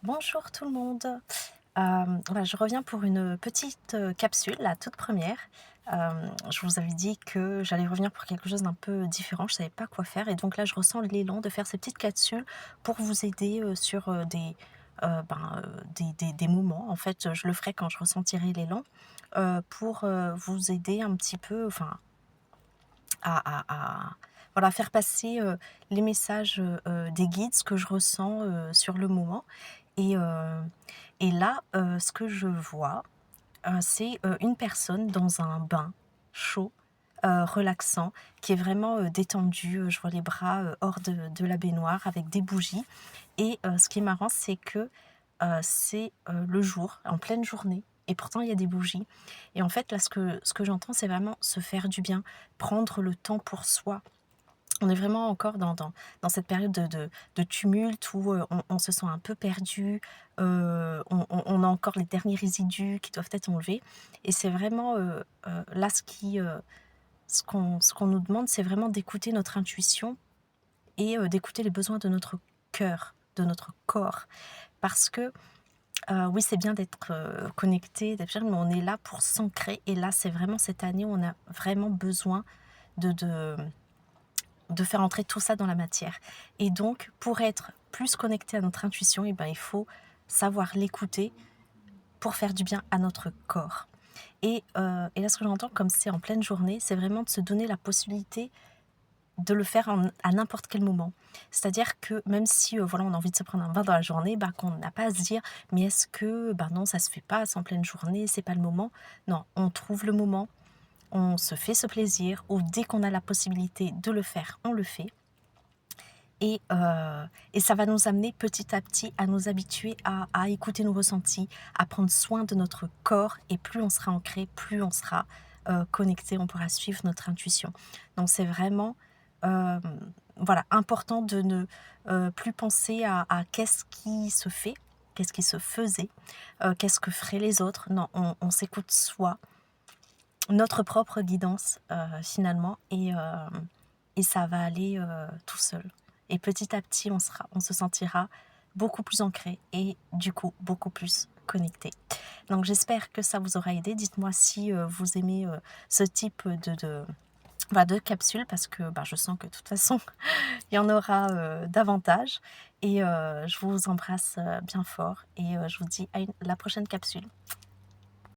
Bonjour tout le monde. Voilà, je reviens pour une petite, capsule, la toute première. Je vous avais dit que j'allais revenir pour quelque chose d'un peu différent, je ne savais pas quoi faire et donc là, je ressens l'élan de faire ces petites capsules pour vous aider, sur, des moments. En fait, je le ferai quand je ressentirai l'élan, pour, vous aider un petit peu, enfin, à voilà, faire passer, les messages, des guides, ce que je ressens, sur le moment et heu et là, ce que je vois, c'est, une personne dans un bain chaud, relaxant, qui est vraiment, détendue, je vois les bras, hors de la baignoire avec des bougies et ce qui est marrant, c'est que, c'est, le jour, en pleine journée et pourtant il y a des bougies et en fait, là, ce que j'entends, c'est vraiment se faire du bien, prendre le temps pour soi. On est vraiment encore dans cette période de tumulte où, on se sent un peu perdu, on a encore les derniers résidus qui doivent être enlevés et c'est vraiment, là ce qu'on nous demande, c'est vraiment d'écouter notre intuition et d'écouter les besoins de notre cœur, de notre corps. Parce que, oui, c'est bien d'être, connecté, d'être mais on est là pour s'ancrer et là, c'est vraiment cette année où on a vraiment besoin de faire entrer tout ça dans la matière. Et donc, pour être plus connecté à notre intuition, et ben, il faut savoir l'écouter pour faire du bien à notre corps. Et là, ce que j'entends, comme c'est en pleine journée, c'est vraiment de se donner la possibilité de le faire à n'importe quel moment. C'est-à-dire que même si voilà, on a envie de se prendre un bain dans la journée, bah, qu'on n'a pas à se dire, mais est-ce que, bah non, ça se fait pas, c'est en pleine journée, c'est pas le moment. Non, on trouve le moment, on se fait ce plaisir, ou dès qu'on a la possibilité de le faire, on le fait. Et ça va nous amener petit à petit à nous habituer à écouter nos ressentis, à prendre soin de notre corps et plus on sera ancré, plus on sera, connecté, on pourra suivre notre intuition. Donc c'est vraiment, hem, voilà, important de ne, plus penser à qu'est-ce qui se fait, qu'est-ce qui se faisait, qu'est-ce que feraient les autres. Non, on s'écoute soi, notre propre guidance, finalement et ça va aller, tout seul et petit à petit, on se sentira beaucoup plus ancré et du coup, beaucoup plus connecté. Donc j'espère que ça vous aura aidé. Dites-moi si, vous aimez, ce type voilà, de capsules parce que, bah, je sens que de toute façon, il y en aura, davantage et je vous embrasse, bien fort et je vous dis à la prochaine capsule.